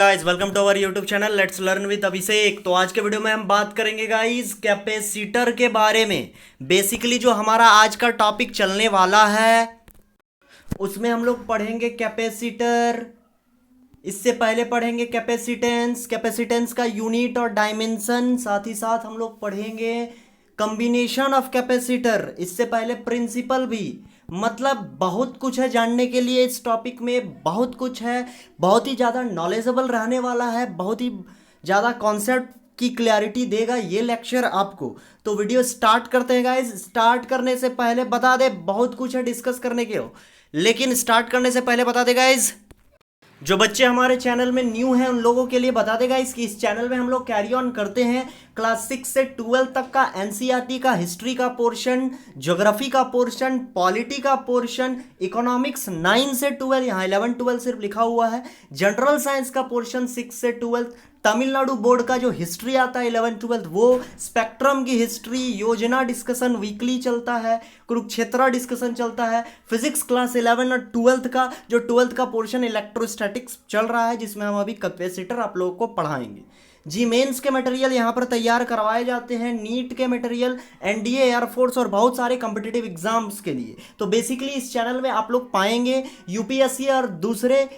Guys welcome to our YouTube channel let's learn with Abhishek. तो आज के वीडियो में हम बात करेंगे गाइस कैपेसिटर के बारे में। बेसिकली जो हमारा आज का टॉपिक चलने वाला है उसमें हम लोग पढ़ेंगे कैपेसिटर। इससे पहले पढ़ेंगे कैपेसिटेंस, कैपेसिटेंस का यूनिट और डायमेंशन। साथ ही साथ हम लोग पढ़ेंगे कॉम्बिनेशन ऑफ कैपेसिटर। इससे पहले प्रिंसिपल भी। मतलब बहुत कुछ है जानने के लिए इस टॉपिक में, बहुत कुछ है, बहुत ही ज़्यादा नॉलेजेबल रहने वाला है, बहुत ही ज़्यादा कॉन्सेप्ट की क्लैरिटी देगा ये लेक्चर आपको। तो वीडियो स्टार्ट करते हैं गाइस। स्टार्ट करने से पहले बता दे, बहुत कुछ है डिस्कस करने के, लेकिन स्टार्ट करने से पहले बता दे गाइस, जो बच्चे हमारे चैनल में न्यू हैं उन लोगों के लिए बता देगा इस चैनल में हम लोग कैरी ऑन करते हैं क्लास 6 से 12 तक का एनसीईआरटी का हिस्ट्री का पोर्शन, ज्योग्राफी का पोर्शन, पॉलिटी का पोर्शन, इकोनॉमिक्स 9 से 12, यहाँ 11 12 सिर्फ लिखा हुआ है, जनरल साइंस का पोर्शन 6 से 12, तमिलनाडु बोर्ड का जो हिस्ट्री आता है 11 12 वो, स्पेक्ट्रम की हिस्ट्री, योजना डिस्कशन वीकली चलता है, कुरुक्षेत्र डिस्कशन चलता है, फिजिक्स क्लास 11 और 12 का जो 12 का पोर्शन इलेक्ट्रोस्टैटिक्स चल रहा है, जिसमें हम अभी कैपेसिटर आप लोगों को पढ़ाएंगे। जी मेंस के मटेरियल यहाँ पर तैयार करवाए जाते हैं, नीट के मटेरियल, एनडीए, एयरफोर्स और बहुत सारे कॉम्पिटिटिव एग्जाम्स के लिए। तो बेसिकली इस चैनल में आप लोग पाएंगे यूपीएससी और दूसरे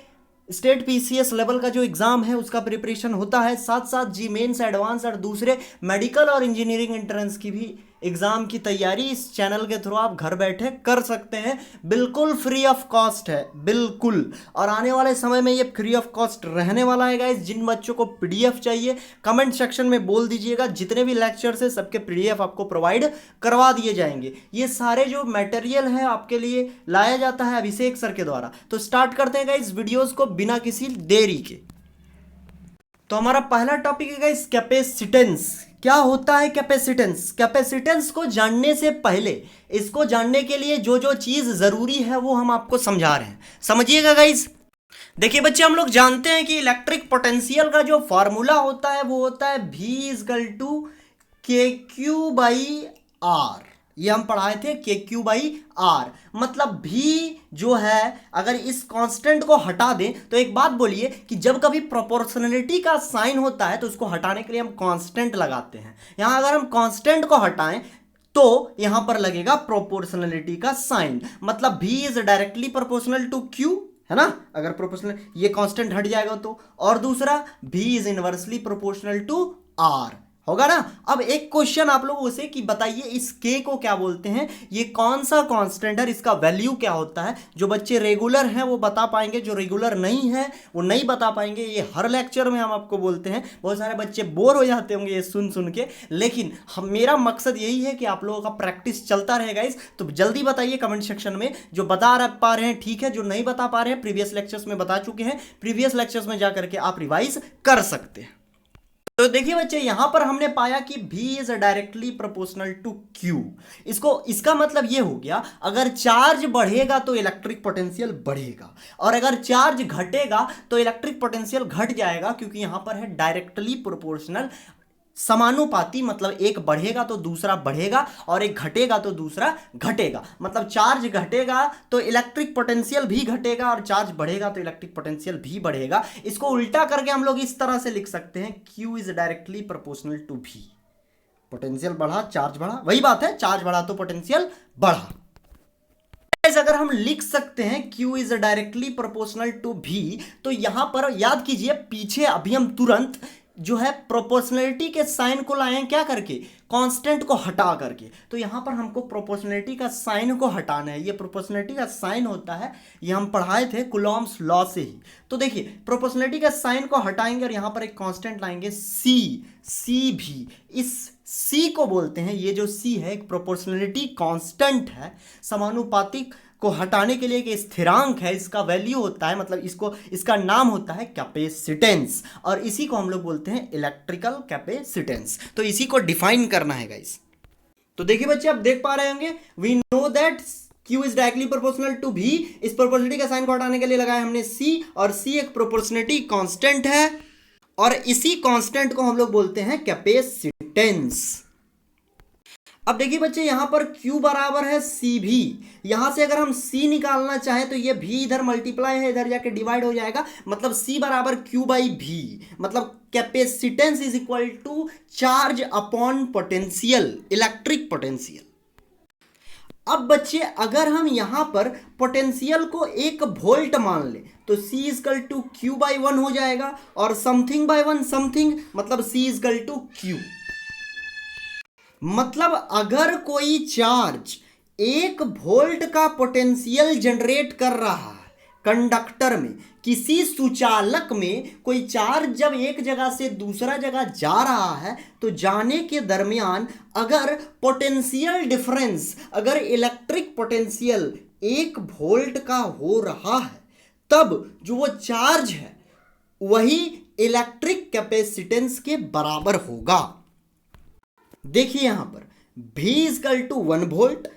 स्टेट पीसीएस लेवल का जो एग्जाम है उसका प्रिपरेशन होता है, साथ साथ जी मेंस, एडवांस और दूसरे मेडिकल और इंजीनियरिंग एंट्रेंस की भी एग्जाम की तैयारी इस चैनल के थ्रू आप घर बैठे कर सकते हैं। बिल्कुल फ्री ऑफ कॉस्ट है, बिल्कुल। और आने वाले समय में ये फ्री ऑफ कॉस्ट रहने वाला है गाइस। जिन बच्चों को पीडीएफ चाहिए कमेंट सेक्शन में बोल दीजिएगा, जितने भी लेक्चर्स है सबके पीडीएफ आपको प्रोवाइड करवा दिए जाएंगे। ये सारे जो मटेरियल है आपके लिए लाया जाता है अभिषेक सर के द्वारा। तो स्टार्ट करते हैं गाइस वीडियोस को बिना किसी देरी के। तो हमारा पहला टॉपिक है गाइस कैपेसिटेंस। क्या होता है कैपेसिटेंस? कैपेसिटेंस को जानने से पहले, इसको जानने के लिए जो जो चीज जरूरी है वो हम आपको समझा रहे हैं, समझिएगा गाइस। देखिए बच्चे, हम लोग जानते हैं कि इलेक्ट्रिक पोटेंशियल का जो फॉर्मूला होता है वो होता है V = KQ/R। ये हम पढ़ाए थे KQ/R। मतलब V जो है, अगर इस कांस्टेंट को हटा दें तो एक बात बोलिए कि जब कभी प्रोपोर्शनलिटी का साइन होता है तो उसको हटाने के लिए हम कांस्टेंट लगाते हैं। यहां अगर हम कांस्टेंट को हटाएं तो यहां पर लगेगा प्रोपोर्शनलिटी का साइन। मतलब V is directly proportional to Q, है ना। अगर प्रोपोर्शनल ये कांस्टेंट हट जाएगा तो, और दूसरा V is inversely proportional to R होगा ना। अब एक क्वेश्चन आप लोगों से कि बताइए इस K को क्या बोलते हैं, ये कौन सा कांस्टेंट है, इसका वैल्यू क्या होता है। जो बच्चे रेगुलर हैं वो बता पाएंगे, जो रेगुलर नहीं है वो नहीं बता पाएंगे। ये हर लेक्चर में हम आपको बोलते हैं। बहुत सारे बच्चे बोर हो जाते होंगे ये सुन सुन के, लेकिन मेरा मकसद यही है कि आप लोगों का प्रैक्टिस चलता रहेगा इस। तो जल्दी बताइए कमेंट सेक्शन में, जो बता पा रहे हैं ठीक है, जो नहीं बता पा रहे हैं प्रीवियस लेक्चर्स में बता चुके हैं, प्रीवियस लेक्चर्स में जाकर के आप रिवाइज कर सकते हैं। तो देखिए बच्चे, यहां पर हमने पाया कि V is directly proportional to Q। इसका मतलब ये हो गया, अगर चार्ज बढ़ेगा तो इलेक्ट्रिक पोटेंशियल बढ़ेगा, और अगर चार्ज घटेगा तो इलेक्ट्रिक पोटेंशियल घट जाएगा, क्योंकि यहां पर है डायरेक्टली प्रोपोर्शनल, समानुपाती। मतलब एक बढ़ेगा तो दूसरा बढ़ेगा, और एक घटेगा तो दूसरा घटेगा। मतलब चार्ज घटेगा तो इलेक्ट्रिक पोटेंशियल भी घटेगा, और चार्ज बढ़ेगा तो इलेक्ट्रिक पोटेंशियल भी बढ़ेगा। इसको उल्टा करके हम लोग इस तरह से लिख सकते हैं, Q is directly proportional to V। Potential बढ़ा, चार्ज बढ़ा, वही बात है, चार्ज बढ़ा तो पोटेंशियल बढ़ा। अगर हम लिख सकते हैं Q is directly proportional to V, तो यहां पर याद कीजिए, पीछे अभी हम तुरंत जो है प्रोपोर्शनलिटी के साइन को लाए हैं, क्या करके, कांस्टेंट को हटा करके। तो यहां पर हमको प्रोपोर्शनलिटी का साइन को हटाना है। ये प्रोपोर्शनलिटी का साइन होता है, ये हम पढ़ाए थे कूलॉम्स लॉ से ही। तो देखिए, प्रोपोर्शनलिटी का साइन को हटाएंगे और यहां पर एक कांस्टेंट लाएंगे C भी। इस C को बोलते हैं, ये जो C है एक प्रोपोर्शनलिटी कांस्टेंट है, समानुपातिक को हटाने के लिए एक स्थिरांक है, इसका वैल्यू होता है, मतलब इसका नाम होता है कैपेसिटेंस, और इसी को हम लोग बोलते हैं इलेक्ट्रिकल कैपेसिटेंस। तो इसी को डिफाइन करना है गाइस। तो देखिए बच्चे, आप देख पा रहे होंगे, we know that Q is directly proportional to V। इस प्रोपोर्शनलिटी का साइन को हटाने के लिए लगाया हमने C, और C एक प्रोपोर्शनलिटी कांस्टेंट है, और इसी कांस्टेंट को हम लोग बोलते हैं कैपेसिटेंस। अब देखिए बच्चे यहां पर Q बराबर है CV। यहां से अगर हम C निकालना चाहें तो ये V इधर मल्टीप्लाई है, इधर जाके डिवाइड हो जाएगा, मतलब C बराबर Q बाई V, मतलब capacitance is equal to charge upon potential, electric potential. अब बच्चे अगर हम यहां पर पोटेंशियल को 1 वोल्ट मान ले तो C equal to Q by 1 हो जाएगा, और समथिंग बाई 1 समथिंग, मतलब C इजकल टू Q। मतलब अगर कोई चार्ज 1 वोल्ट का पोटेंशियल जनरेट कर रहा है कंडक्टर में, किसी सुचालक में कोई चार्ज जब एक जगह से दूसरा जगह जा रहा है तो जाने के दरमियान अगर पोटेंशियल डिफरेंस, अगर इलेक्ट्रिक पोटेंशियल 1 वोल्ट का हो रहा है, तब जो वो चार्ज है वही इलेक्ट्रिक कैपेसिटेंस के बराबर होगा। देखिए यहां पर V इजकल टू 1 वोल्ट,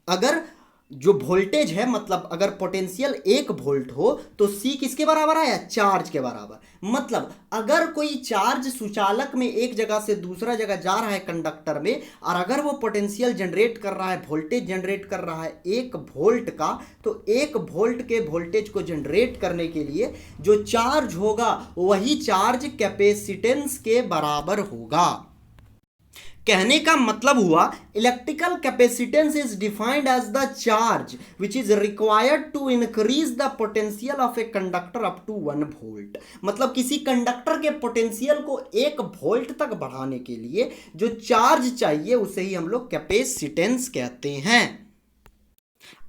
अगर जो वोल्टेज है, मतलब अगर पोटेंशियल 1 वोल्ट हो तो C किसके बराबर आया, चार्ज के बराबर। मतलब अगर कोई चार्ज सुचालक में एक जगह से दूसरा जगह जा रहा है कंडक्टर में, और अगर वो पोटेंशियल जनरेट कर रहा है, वोल्टेज जनरेट कर रहा है 1 वोल्ट का, तो 1 वोल्ट के वोल्टेज को जनरेट करने के लिए जो चार्ज होगा वही चार्ज कैपेसिटेंस के बराबर होगा। कहने का मतलब हुआ electrical capacitance is defined as the charge which is required to increase the potential of a conductor up to 1 volt. मतलब किसी कंडक्टर के पोटेंशियल को 1 वोल्ट तक बढ़ाने के लिए जो चार्ज चाहिए उसे ही हम लोग कैपेसिटेंस कहते हैं।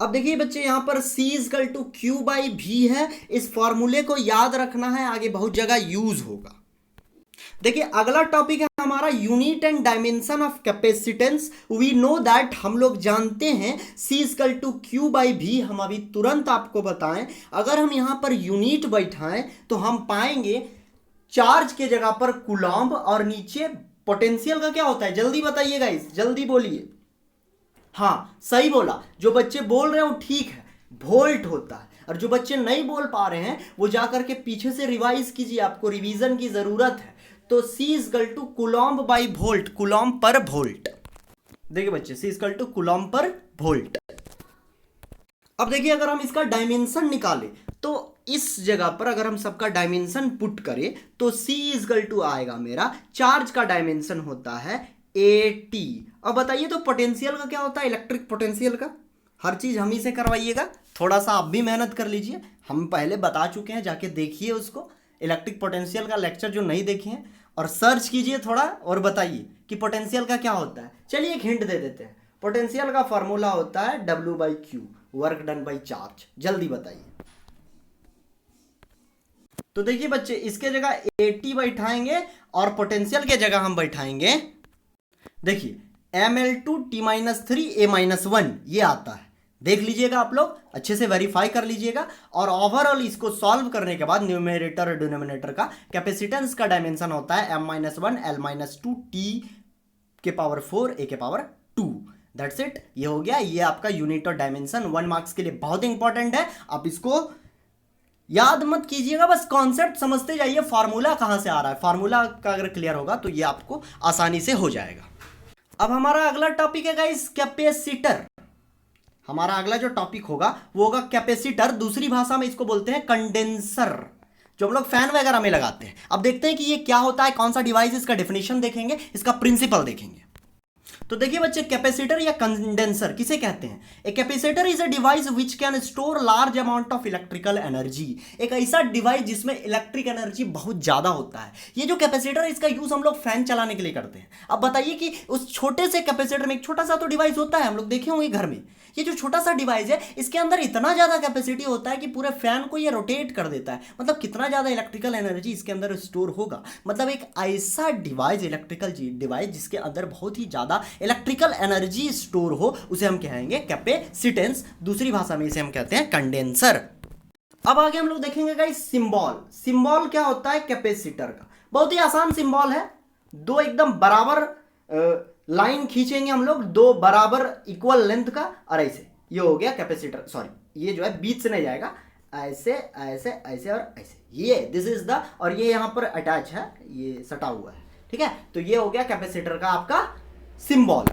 अब देखिए बच्चे यहां पर C equal to Q by V है, इस फॉर्मूले को याद रखना है, आगे बहुत जगह यूज होगा। देखिए अगला टॉपिक है हमारा unit and dimension of capacitance. We know that, हम लोग जानते हैं C equal to Q by V। हम अभी तुरंत आपको बताएं, अगर हम यहां पर यूनिट बैठाएं तो हम पाएंगे चार्ज के जगह पर कूलॉम्ब, और नीचे पोटेंशियल का क्या होता है, जल्दी बताइएगा, इस जल्दी बोलिए। हाँ सही बोला, जो बच्चे बोल रहे हो ठीक है, वोल्ट होता है, और जो बच्चे नहीं बोल पा रहे हैं वो जाकर के पीछे से रिवाइज कीजिए, आपको रिवीजन की जरूरत है। तो C equal to coulomb by volt, coulomb पर वोल्ट। देखिए बच्चे C इजकल टू कूलॉम्ब पर वोल्ट। अब देखिए अगर हम इसका डायमेंशन निकालें तो इस जगह पर अगर हम सबका डायमेंशन पुट करें तो C इजकल टू आएगा मेरा, चार्ज का डायमेंशन होता है AT। अब बताइए तो पोटेंशियल का क्या होता है, इलेक्ट्रिक पोटेंशियल का। हर चीज हम ही से करवाइएगा, थोड़ा सा आप भी मेहनत कर लीजिए, हम पहले बता चुके हैं, जाके देखिए उसको, इलेक्ट्रिक पोटेंशियल का लेक्चर जो नहीं देखे हैं, और सर्च कीजिए थोड़ा और बताइए कि पोटेंशियल का क्या होता है। चलिए एक हिंट दे देते हैं, पोटेंशियल का फॉर्मूला होता है W by Q, work done by charge. जल्दी बताइए। तो देखिए बच्चे इसके जगह AT बैठाएंगे और पोटेंशियल के जगह हम बैठाएंगे, देखिए ML2T-3A-1, ये आता है, देख लीजिएगा आप लोग, अच्छे से वेरीफाई कर लीजिएगा। और ओवरऑल इसको सॉल्व करने के बाद न्यूमरेटर और डिनोमिनेटर का कैपेसिटेंस का डायमेंशन होता है M-1 L-2 T के पावर 4 A के पावर 2। दैट्स इट, ये हो गया, ये आपका यूनिट और डायमेंशन 1 मार्क्स के लिए बहुत इंपॉर्टेंट है। आप इसको याद मत कीजिएगा, बस कॉन्सेप्ट समझते जाइए, फार्मूला कहां से आ रहा है, फार्मूला का अगर क्लियर होगा तो ये आपको आसानी से हो जाएगा। अब हमारा अगला टॉपिक है गाइस कैपेसिटर। हमारा अगला जो टॉपिक होगा वो होगा कैपेसिटर, दूसरी भाषा में इसको बोलते हैं कंडेंसर, जो हम लोग फैन वगैरह में लगाते हैं। अब देखते हैं कि ये क्या होता है, कौन सा डिवाइस, इसका डेफिनेशन देखेंगे, इसका प्रिंसिपल देखेंगे। तो देखिए बच्चे कैपेसिटर या कंडेंसर किसे कहते हैं। A capacitor is a device which can store large amount of electrical energy. एक ऐसा डिवाइस जिसमें इलेक्ट्रिक एनर्जी बहुत ज्यादा होता है। ये जो कैपेसिटर है इसका यूज हम लोग फैन चलाने के लिए करते हैं। अब बताइए कि उस छोटे से कैपेसिटर में एक छोटा सा तो डिवाइस होता है, हम लोग देखे होंगे घर में, ये जो छोटा सा डिवाइस है इसके अंदर इतना ज्यादा कैपेसिटी होता है कि पूरे फैन को ये रोटेट कर देता है। मतलब कितना ज्यादा इलेक्ट्रिकल एनर्जी इसके अंदर स्टोर होगा। मतलब एक ऐसा डिवाइस, इलेक्ट्रिकल डिवाइस जिसके अंदर बहुत ही ज्यादा इलेक्ट्रिकल एनर्जी स्टोर हो, उसे हम कहेंगे कैपेसिटेंस, दूसरी भाषा में इसे हम कहते हैं कंडेंसर। अब आगे हम लोग देखेंगे गाइस सिंबल। सिंबल क्या होता है कैपेसिटर का, बहुत ही आसान सिंबल है। दो एकदम बराबर लाइन खींचेंगे हम लोग, दो बराबर इक्वल लेंथ का, और ऐसे, ये हो गया कैपेसिटर। सॉरी, ये जो है बीच से नहीं जाएगा, ऐसे ऐसे ऐसे और ऐसे, ये दिस इज द, और ये यहां पर अटैच है, ये सटा हुआ है, ठीक है। तो ये हो गया कैपेसिटर का आपका सिंबल।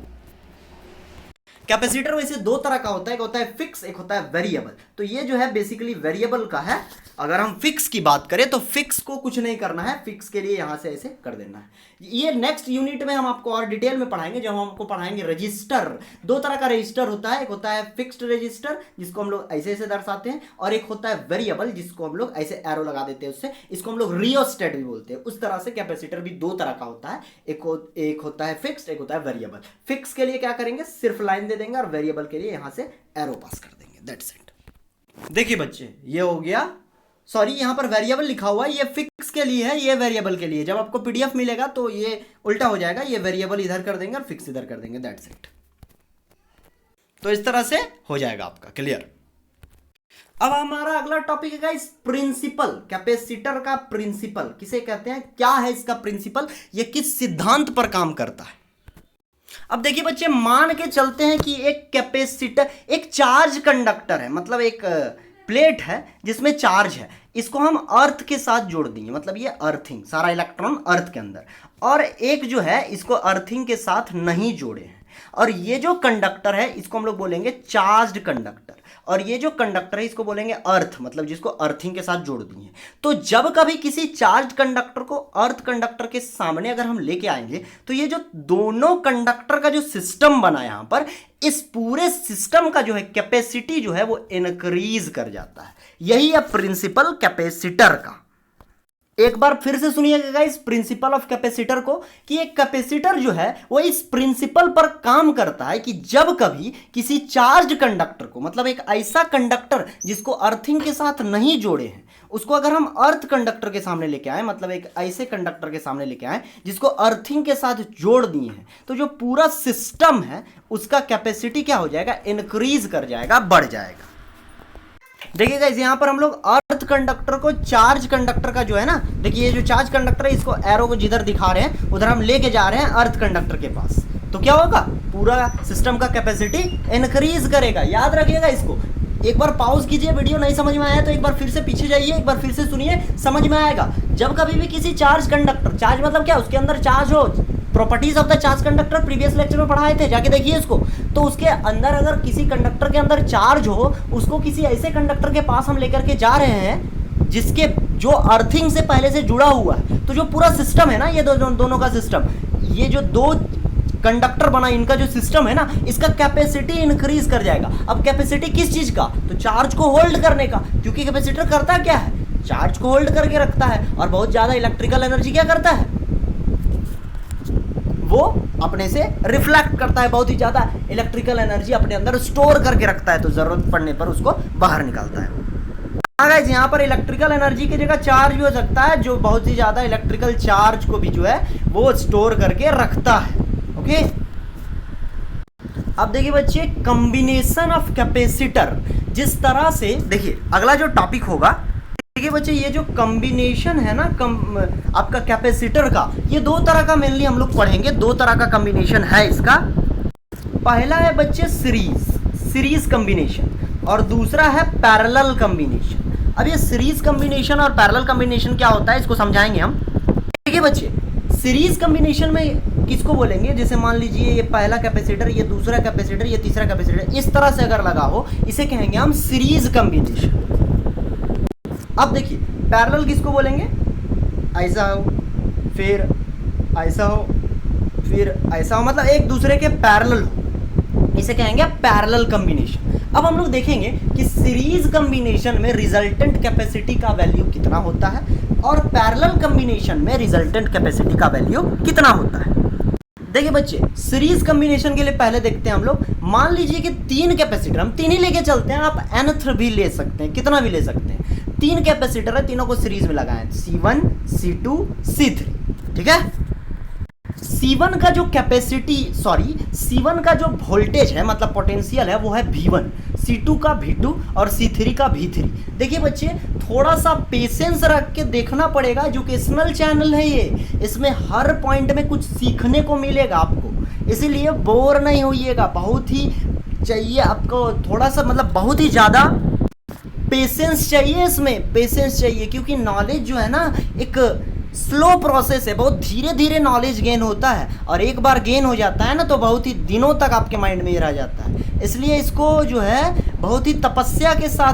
कैपेसिटर वैसे दो तरह का होता है, एक होता है फिक्स, एक होता है वेरिएबल। तो ये जो है बेसिकली वेरिएबल का है। अगर हम फिक्स की बात करें तो फिक्स को कुछ नहीं करना है, फिक्स के लिए यहां से ऐसे कर देना है। ये नेक्स्ट यूनिट में हम आपको और डिटेल में पढ़ाएंगे, जब हम आपको पढ़ाएंगे रजिस्टर। दो तरह का रजिस्टर होता है, एक होता है फिक्स्ड रजिस्टर जिसको हम लोग ऐसे ऐसे दर्शाते हैं, और एक होता है वेरिएबल जिसको हम लोग ऐसे एरो लगा देते हैं उससे, इसको हम लोग रियोस्टेट भी बोलते हैं। उस तरह से कैपेसिटर भी दो तरह का होता है, एक होता है फिक्स्ड, एक होता है वेरिएबल। फिक्स के लिए क्या करेंगे, सिर्फ लाइन दे देंगे, और वेरिएबल के लिए यहां से एरो पास कर देंगे, दैट्स इट। देखिए बच्चे ये हो गया, सॉरी यहां पर वेरिएबल लिखा हुआ है, ये फिक्स के लिए है, ये वेरिएबल के लिए। जब आपको पीडीएफ मिलेगा तो ये उल्टा हो जाएगा, ये वेरिएबल इधर कर देंगे और फिक्स इधर कर देंगे, दैट्स इट। तो इस तरह से हो जाएगा आपका क्लियर। अब हमारा अगला टॉपिक है गाइस प्रिंसिपल, कैपेसिटर का प्रिंसिपल किसे कहते हैं, क्या है इसका प्रिंसिपल, ये किस सिद्धांत पर काम करता है। अब देखिए बच्चे, मान के चलते हैं कि एक कैपेसिटर एक चार्ज कंडक्टर है, मतलब एक प्लेट है जिसमें चार्ज है, इसको हम अर्थ के साथ जोड़ देंगे, मतलब ये अर्थिंग, सारा इलेक्ट्रॉन अर्थ के अंदर, और एक जो है इसको अर्थिंग के साथ नहीं जोड़े हैं, और ये जो कंडक्टर है इसको हम लोग बोलेंगे चार्ज्ड कंडक्टर, और ये जो कंडक्टर है इसको बोलेंगे अर्थ, मतलब जिसको अर्थिंग के साथ जोड़ दिए। तो जब कभी किसी चार्ज कंडक्टर को अर्थ कंडक्टर के सामने अगर हम लेके आएंगे तो ये जो दोनों कंडक्टर का जो सिस्टम बना है यहां पर, इस पूरे सिस्टम का जो है कैपेसिटी जो है वो इंक्रीज कर जाता है। यही है प्रिंसिपल कैपेसिटर का। एक बार फिर से सुनिएगा गाइस प्रिंसिपल ऑफ कैपेसिटर को, कि एक कैपेसिटर जो है वो इस प्रिंसिपल पर काम करता है कि जब कभी किसी चार्ज कंडक्टर को, मतलब एक ऐसा कंडक्टर जिसको अर्थिंग के साथ नहीं जोड़े हैं, उसको अगर हम अर्थ कंडक्टर के सामने लेके आए, मतलब एक ऐसे कंडक्टर के सामने लेके आए जिसको अर्थिंग के साथ जोड़ दिए हैं, तो जो पूरा सिस्टम है उसका कैपेसिटी क्या हो जाएगा, इंक्रीज कर जाएगा, बढ़ जाएगा। देखिए गाइस यहाँ पर हम लोग अर्थ कंडक्टर को चार्ज कंडक्टर का जो है ना, देखिए ये जो चार्ज कंडक्टर है इसको एरो को जिधर दिखा रहे हैं उधर हम लेके जा रहे हैं अर्थ कंडक्टर के पास, तो क्या होगा, पूरा सिस्टम का कैपेसिटी इंक्रीज करेगा। याद रखिएगा इसको। एक बार पॉज कीजिए, वीडियो नहीं समझ में आया तो एक बार फिर से पीछे जाइए, एक बार फिर से सुनिए, समझ में आएगा। जब कभी भी किसी चार्ज कंडक्टर, चार्ज मतलब क्या, उसके अंदर चार्ज हो, properties of the charge conductor previous lecture में पढ़ाए थे, जाके देखिए इसको। तो उसके अंदर अगर किसी कंडक्टर के अंदर चार्ज हो, उसको किसी ऐसे कंडक्टर के पास हम लेकर के जा रहे हैं जिसके जो अर्थिंग से पहले से जुड़ा हुआ है, तो जो पूरा सिस्टम है ना, ये दोनों का सिस्टम, ये जो दो कंडक्टर बना इनका जो सिस्टम है ना, इसका कैपेसिटी इंक्रीज कर जाएगा। अब कैपेसिटी किस चीज का, तो चार्ज को होल्ड करने का, क्योंकि कैपेसिटर करता क्या है, चार्ज को होल्ड करके रखता है, और बहुत ज्यादा इलेक्ट्रिकल एनर्जी क्या करता है, वो अपने से रिफ्लेक्ट करता है, बहुत ही ज्यादा इलेक्ट्रिकल एनर्जी अपने अंदर स्टोर करके रखता है, तो जरूरत पड़ने पर उसको बाहर निकालता है। गाइस यहाँ पर इलेक्ट्रिकल एनर्जी की जगह चार्ज भी हो सकता है, जो बहुत ही ज्यादा इलेक्ट्रिकल चार्ज को भी जो है वो स्टोर करके रखता है। ओके, अब देखिए बच्चे कॉम्बिनेशन ऑफ कैपेसिटर, जिस तरह से देखिए अगला जो टॉपिक होगा, देखिए बच्चे ये जो कॉम्बिनेशन है ना आपका कैपेसिटर का, ये दो तरह का मेनली हम लोग पढ़ेंगे, दो तरह का कॉम्बिनेशन है इसका। पहला है बच्चे सीरीज कॉम्बिनेशन, और दूसरा है पैरेलल कॉम्बिनेशन। अब ये सीरीज कॉम्बिनेशन और पैरेलल कॉम्बिनेशन क्या होता है इसको समझाएंगे हम। देखिए बच्चे सीरीज कॉम्बिनेशन में किसको बोलेंगे, जैसे मान लीजिए ये पहला कैपेसिटर, ये दूसरा कैपेसिटर, ये तीसरा कैपेसिटर, इस तरह से अगर लगा हो, इसे कहेंगे हम सीरीज कॉम्बिनेशन। अब देखिए पैरेलल किसको बोलेंगे, ऐसा हो फिर ऐसा हो फिर ऐसा हो, मतलब एक दूसरे के पैरेलल हो, इसे कहेंगे पैरेलल कॉम्बिनेशन। अब हम लोग देखेंगे कि सीरीज कॉम्बिनेशन में रिजल्टेंट कैपेसिटी का वैल्यू कितना होता है और पैरेलल कॉम्बिनेशन में रिजल्टेंट कैपेसिटी का वैल्यू कितना होता है। देखिए बच्चे सीरीज कॉम्बिनेशन के लिए पहले देखते हैं हम लोग, मान लीजिए कि तीन कैपेसिटर, हम तीन ही लेके चलते हैं, आप nth भी ले सकते हैं, कितना भी ले सकते हैं। तीन कैपेसिटर है, तीनों को सीरीज में लगाएं, C1 C2 C3, ठीक है। C1 का जो कैपेसिटी C1 का जो वोल्टेज है, मतलब पोटेंशियल है, वो है V1, C2 का V2 और C3 का V3। देखिए बच्चे थोड़ा सा पेशेंस रख के देखना पड़ेगा, एजुकेशनल चैनल है ये, इसमें हर पॉइंट में कुछ सीखने को मिलेगा आपको, इसीलिए बोर नहीं होइएगा, बहुत ही चाहिए आपको, थोड़ा सा मतलब बहुत ही ज़्यादा पेशेंस चाहिए, इसमें पेशेंस चाहिए, क्योंकि नॉलेज जो है ना एक स्लो प्रोसेस है, बहुत धीरे धीरे नॉलेज गेन होता है, और एक बार गेन हो जाता है ना तो बहुत ही दिनों तक आपके माइंड में ही रह जाता है। इसलिए इसको जो है बहुत ही तपस्या के साथ,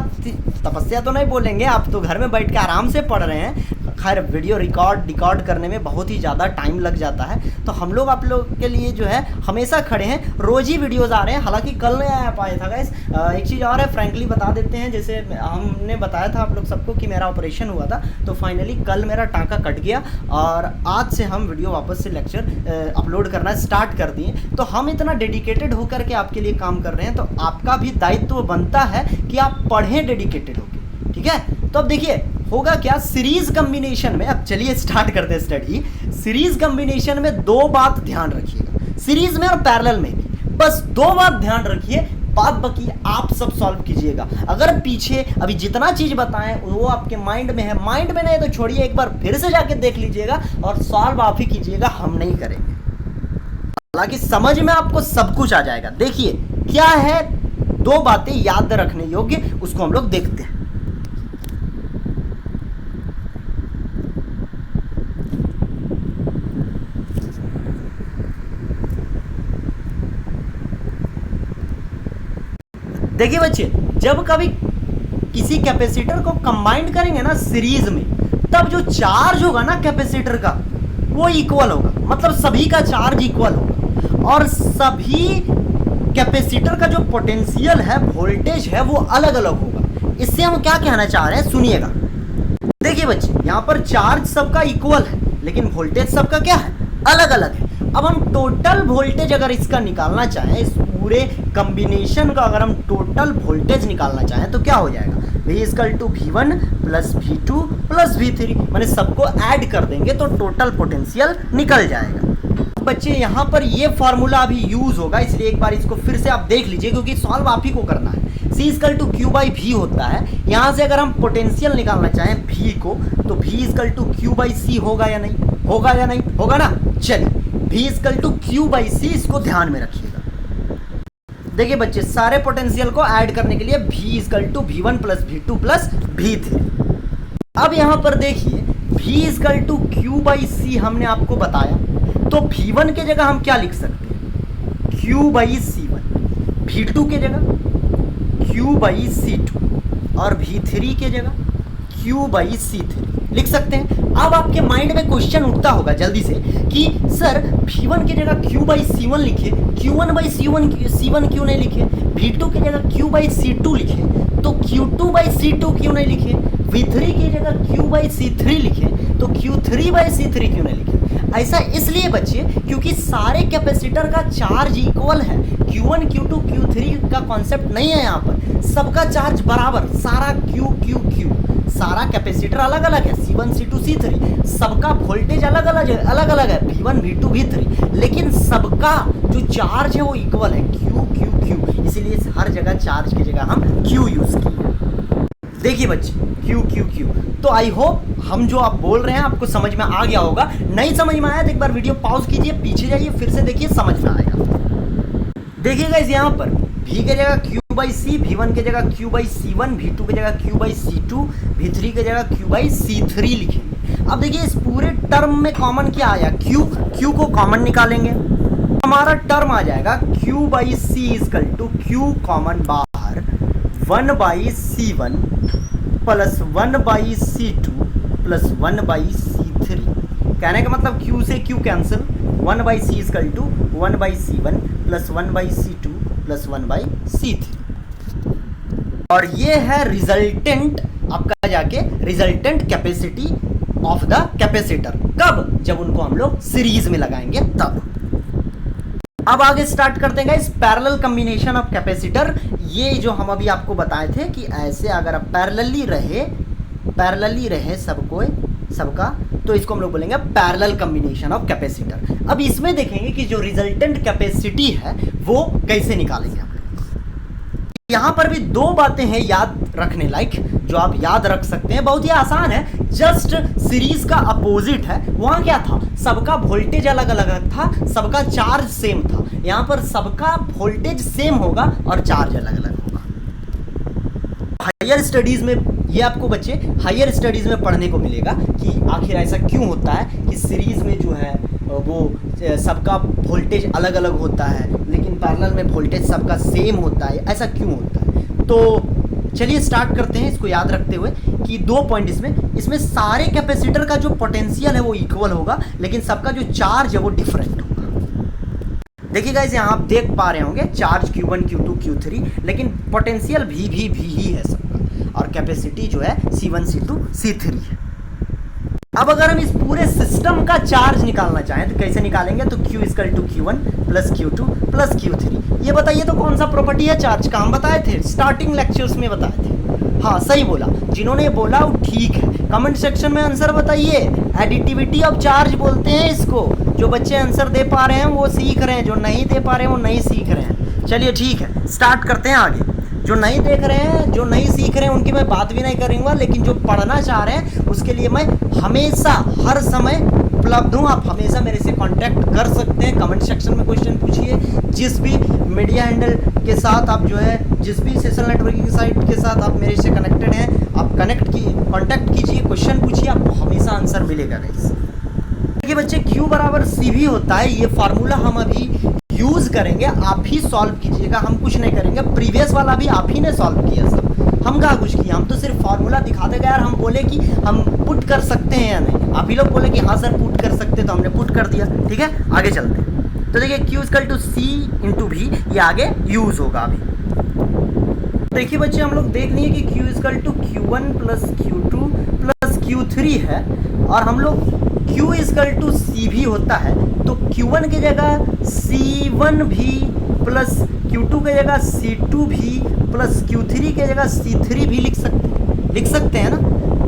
तपस्या तो नहीं बोलेंगे, आप तो घर में बैठ के आराम से पढ़ रहे हैं, खैर वीडियो रिकॉर्ड करने में बहुत ही ज़्यादा टाइम लग जाता है, तो हम लोग आप लोग के लिए जो है हमेशा खड़े हैं, रोज़ ही वीडियोज़ आ रहे हैं। हालांकि कल नहीं आ पाया था गाइस। एक चीज़ और है, फ्रैंकली बता देते हैं, जैसे हमने बताया था आप लोग सबको कि मेरा ऑपरेशन हुआ था, तो फाइनली कल मेरा टाँका कट गया और आज से हम वीडियो वापस से लेक्चर अपलोड करना स्टार्ट कर दिए। तो हम इतना डेडिकेटेड होकर के आपके लिए काम कर रहे हैं, तो आपका भी दायित्व बनता है कि आप पढ़ें डेडिकेटेड होकर, ठीक है। तो अब देखिए होगा क्या सीरीज कॉम्बिनेशन में, अब चलिए स्टार्ट करते हैं स्टडी। सीरीज कॉम्बिनेशन में दो बात ध्यान रखिएगा, सीरीज में और पैरेलल में भी, बस दो बात ध्यान रखिए, बात बाकी आप सब सॉल्व कीजिएगा। अगर पीछे अभी जितना चीज बताएं वो आपके माइंड में है, माइंड में नहीं तो छोड़िए, एक बार फिर से जाके देख लीजिएगा और सॉल्व आप ही कीजिएगा, हम नहीं करेंगे। हालांकि समझ में आपको सब कुछ आ जाएगा। देखिए क्या है, दो बातें याद रखने योग्य, उसको हम लोग देखते हैं। देखिए बच्चे, जब कभी किसी कैपेसिटर को कंबाइन करेंगे ना सीरीज में, तब जो चार्ज होगा ना कैपेसिटर का वो इक्वल होगा, मतलब सभी का चार्ज इक्वल होगा, और सभी कैपेसिटर का जो पोटेंशियल है, वोल्टेज है, वो अलग अलग होगा। इससे हम क्या कहना चाह रहे हैं सुनिएगा। देखिए बच्चे, यहाँ पर चार्ज सबका इक्वल है लेकिन वोल्टेज सबका क्या है, अलग अलग है। अब हम टोटल वोल्टेज अगर इसका निकालना चाहें, इस पूरे कॉम्बिनेशन का अगर हम टोटल वोल्टेज निकालना चाहें तो क्या हो जाएगा, V equal to V1 plus V2 plus V3, मैंने सबको ऐड कर देंगे तो टोटल पोटेंशियल निकल जाएगा। बच्चे यहाँ पर ये फॉर्मूला अभी यूज होगा, इसलिए एक बार इसको फिर से आप देख लीजिए, क्योंकि सॉल्व आप ही को करना है। C equal to Q by V होता है, यहाँ से अगर हम पोटेंशियल निकालना चाहें V को, तो V equal to Q by C होगा या नहीं, होगा या नहीं, होगा ना। चलिए V equal to Q by C, इसको ध्यान में रखिएगा। देखिए बच्चे, सारे पोटेंशियल को ऐड करने के लिए V equal to V1 plus V2 plus V3। अब यहाँ पर देखिए V equal to Q by C हमने आपको बताया, तो V1 के जगह हम क्या लिख सकते हैं, Q बाई C1, V2 के जगह Q बाई C2 और V3 के जगह Q बाई C3 लिख सकते हैं। अब आपके माइंड में क्वेश्चन उठता होगा जल्दी से कि सर V1 की जगह Q बाई C1 लिखे, Q1 बाई C1 क्यों नहीं लिखे, V2 की जगह Q बाई C2 लिखे, तो Q2 बाई C2 क्यों नहीं लिखे, V3 की जगह Q बाई C3 लिखे, तो Q3 बाई C3 क्यों नहीं लिखे। ऐसा इसलिए बच्चे क्योंकि सारे कैपेसिटर का चार्ज इक्वल है, Q1 Q2 Q3 का कॉन्सेप्ट नहीं है, यहाँ पर सबका चार्ज बराबर, सारा Q, सारा कैपेसिटर अलग अलग है, C1 C2 C3, सबका वोल्टेज अलग अलग है, V1 V2 V3, लेकिन सबका जो चार्ज है वो इक्वल है, Q, इसीलिए हर जगह चार्ज की जगह हम Q यूज किए। देखिए बच्चे Q, तो आई होप हम जो आप बोल रहे हैं आपको समझ में आ गया होगा। नहीं समझ में आया तो एक बार वीडियो पॉज कीजिए, पीछे जाइए, फिर से देखिए, समझ में आएगा। देखिएगा इस यहाँ पर V की जगह Q बाई C, V1 की जगह Q बाई C1, V2 की जगह Q बाई C2, V3 की जगह Q बाई C3 लिखेंगे। अब देखिए इस पूरे टर्म में कॉमन क्या आया, Q को कॉमन निकालेंगे, हमारा टर्म आ जाएगा Q by C equal to Q common बाहर 1 by C1 plus 1 by C2 plus 1 by C3। कहने का मतलब Q से Q cancel, 1 by C equal to 1 by C1 plus 1 by C2 plus 1 by C3। और ये है रिजल्टेंट आपका जाके resultant capacity of the capacitor. कब, जब उनको हम लोग सीरीज में लगाएंगे तब। अब आगे स्टार्ट करते हैं इस पैरेलल कॉम्बिनेशन ऑफ कैपेसिटर। ये जो हम अभी आपको बताए थे कि ऐसे अगर आप पैरेलली रहे सबका, तो इसको हम लोग बोलेंगे पैरेलल कॉम्बिनेशन ऑफ कैपेसिटर। अब इसमें देखेंगे कि जो रिजल्टेंट कैपेसिटी है वो कैसे निकालेंगे हम लोग। यहाँ पर भी दो बातें हैं याद रखने लायक, जो आप याद रख सकते हैं, बहुत ही आसान है, जस्ट सीरीज का अपोजिट है। वहाँ क्या था, सबका वोल्टेज अलग अलग था, सबका चार्ज सेम था। यहाँ पर सबका वोल्टेज सेम होगा और चार्ज अलग अलग होगा। हायर स्टडीज में ये आपको बच्चे हायर स्टडीज़ में पढ़ने को मिलेगा कि आखिर ऐसा क्यों होता है कि सीरीज़ में जो है वो सबका वोल्टेज अलग अलग होता है लेकिन पैरेलल में वोल्टेज सबका सेम होता है, ऐसा क्यों होता है। तो चलिए स्टार्ट करते हैं इसको याद रखते हुए कि 2 पॉइंट इसमें सारे कैपेसिटर का जो पोटेंशियल है वो इक्वल होगा लेकिन सबका जो चार्ज है वो डिफरेंट होगा। देखिए गाइस यहाँ आप देख पा रहे होंगे चार्ज Q1 Q2 Q3 लेकिन पोटेंशियल भी ही है सबका और कैपेसिटी जो है C1 C2 C3 है। अब अगर हम इस पूरे सिस्टम का चार्ज निकालना चाहें तो कैसे निकालेंगे, तो Q equal to Q1 plus Q2 plus Q3। ये बताइए तो कौन सा प्रॉपर्टी है चार्ज का, हम बताए थे स्टार्टिंग लेक्चर्स में बताए थे। हाँ सही बोला, जिन्होंने बोला वो ठीक है। कमेंट सेक्शन में आंसर बताइए, एडिटिविटी ऑफ चार्ज बोलते हैं इसको। जो बच्चे आंसर दे पा रहे हैं वो सीख रहे हैं, जो नहीं दे पा रहे हैं वो नहीं सीख रहे हैं। चलिए ठीक है स्टार्ट करते हैं आगे। जो नहीं देख रहे हैं, जो नहीं सीख रहे हैं उनकी मैं बात भी नहीं करूँगा, लेकिन जो पढ़ना चाह रहे हैं उसके लिए मैं हमेशा हर समय उपलब्ध हूँ। आप हमेशा मेरे से कांटेक्ट कर सकते हैं, कमेंट सेक्शन में क्वेश्चन पूछिए। जिस भी मीडिया हैंडल के साथ आप जो है, जिस भी सोशल नेटवर्किंग साइट के साथ आप मेरे से कनेक्टेड हैं, आप कांटेक्ट कीजिए, क्वेश्चन पूछिए, आपको हमेशा आंसर मिलेगा गाइस। देखिए बच्चे Q बराबर CV होता है, ये फार्मूला हम अभी यूज करेंगे, आप ही सॉल्व कीजिएगा, हम कुछ नहीं करेंगे। प्रीवियस वाला भी आप ही ने सॉल्व किया सब, हम कहाँ कुछ किया, हम तो सिर्फ फार्मूला दिखाते गए और हम बोले कि हम पुट कर सकते हैं या नहीं। आप ही लोग बोले कि हाँ सर पुट कर सकते, तो हमने पुट कर दिया। ठीक है आगे चलते हैं। तो देखिए Q equal to C into V, ये आगे यूज होगा अभी। देखिए बच्चे हम लोग देख लिए कि Q equal to Q1 plus Q2 plus Q3 है और हम लोग Q इक्वल टू CV होता है तो Q1 की जगह C1 भी प्लस Q2 की जगह C2 भी प्लस Q3 की जगह C3 भी लिख सकते हैं ना।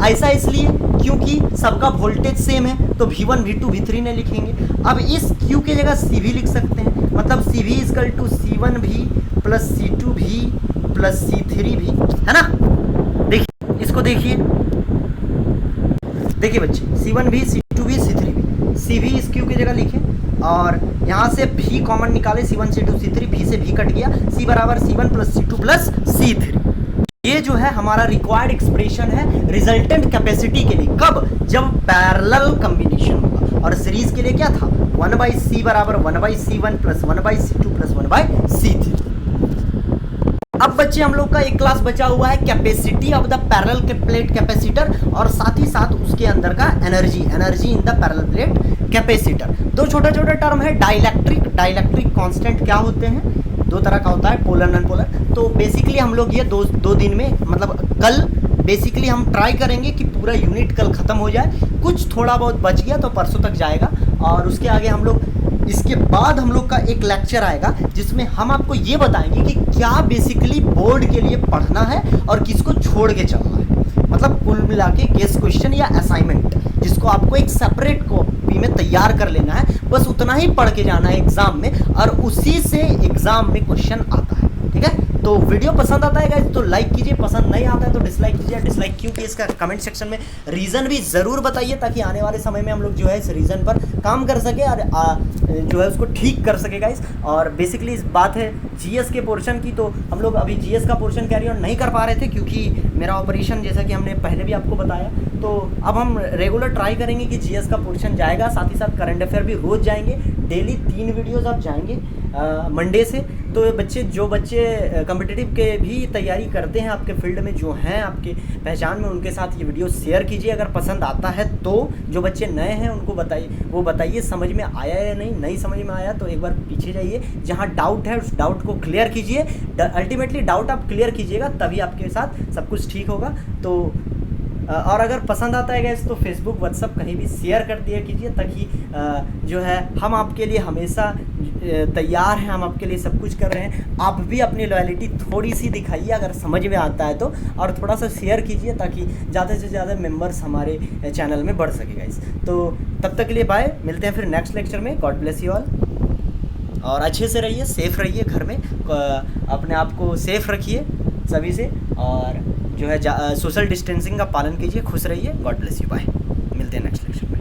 ऐसा इसलिए क्योंकि सबका वोल्टेज सेम है तो V1 V2 V3 ने लिखेंगे। अब इस Q की जगह CV लिख सकते हैं, मतलब CV इक्वल टू C1 भी प्लस C2 भी प्लस C3 भी, है ना। देखिए इसको देखिए बच्चे C1 भी C2 भी C3 भी, CV इस Q की जगह लिखें और यहाँ से V कॉमन निकाले, C1 C2 C3, V से V कट गया, C बराबर C1 plus C2 plus C3। ये जो है हमारा रिक्वायर्ड एक्सप्रेशन है रिजल्टेंट कैपेसिटी के लिए। कब, जब पैरेलल कॉम्बिनेशन होगा। और सीरीज के लिए क्या था, 1/C बराबर 1/C1 plus 1/C2 plus 1/C3। अब बच्चे हम लोग का एक क्लास बचा हुआ है capacity of the parallel plate capacitor और साथ ही साथ उसके अंदर का energy in the parallel plate capacitor. दो छोटा टर्म है, डाइलेक्ट्रिक कांस्टेंट क्या होते हैं, दो तरह का होता है, पोलर नॉन पोलर। तो बेसिकली हम लोग ये दो दिन में, मतलब कल बेसिकली हम ट्राई करेंगे कि पूरा यूनिट कल ख़त्म हो जाए। कुछ थोड़ा बहुत बच गया तो परसों तक जाएगा और उसके आगे हम लोग, इसके बाद हम लोग का एक लेक्चर आएगा जिसमें हम आपको ये बताएंगे कि क्या बेसिकली बोर्ड के लिए पढ़ना है और किसको छोड़ के चलना है। मतलब कुल मिला के गेस क्वेश्चन या असाइनमेंट जिसको आपको एक सेपरेट कॉपी में तैयार कर लेना है, बस उतना ही पढ़ के जाना है एग्जाम में और उसी से एग्जाम में क्वेश्चन आता है। ठीक है, तो वीडियो पसंद आता है गाइस तो लाइक कीजिए, पसंद नहीं आता है तो डिसलाइक कीजिए। डिसलाइक क्यों किया इसका कमेंट सेक्शन में रीज़न भी ज़रूर बताइए ताकि आने वाले समय में हम लोग जो है इस रीज़न पर काम कर सके और जो है उसको ठीक कर सके गाइस। और बेसिकली इस बात है जीएस के पोर्शन की, तो हम लोग अभी जीएस का पोर्शन कैरी ऑन नहीं कर पा रहे थे क्योंकि मेरा ऑपरेशन, जैसा कि हमने पहले भी आपको बताया, तो अब हम रेगुलर ट्राई करेंगे कि जीएस का पोर्शन जाएगा, साथ ही साथ करंट अफेयर भी रोज़ जाएंगे। डेली 3 वीडियोज़ अब जाएंगे मंडे से। तो जो बच्चे कॉम्पिटिटिव के भी तैयारी करते हैं आपके फील्ड में, जो हैं आपके पहचान में, उनके साथ ये वीडियो शेयर कीजिए अगर पसंद आता है तो। जो बच्चे नए हैं उनको बताइए समझ में आया या नहीं समझ में आया तो एक बार पीछे जाइए, जहाँ डाउट है उस डाउट को क्लियर कीजिए। अल्टीमेटली डाउट आप क्लियर कीजिएगा तभी आपके साथ सब कुछ ठीक होगा। तो और अगर पसंद आता है गैस तो फेसबुक व्हाट्सअप कहीं भी शेयर कर दिया कीजिए ताकि जो है हम आपके लिए हमेशा तैयार हैं, हम आपके लिए सब कुछ कर रहे हैं। आप भी अपनी लॉयल्टी थोड़ी सी दिखाइए अगर समझ में आता है तो, और थोड़ा सा शेयर कीजिए ताकि ज़्यादा से ज़्यादा मेंबर्स हमारे चैनल में बढ़ सके गाइस। तो तब तक के लिए बाय, मिलते हैं फिर नेक्स्ट लेक्चर में। गॉड ब्लेस यू ऑल और अच्छे से रहिए, सेफ़ रहिए, घर में अपने आप को सेफ़ रखिए सभी से और जो है सोशल डिस्टेंसिंग का पालन कीजिए। खुश रहिए। गॉड ब्लेस यू, बाय, मिलते हैं नेक्स्ट लेक्चर में।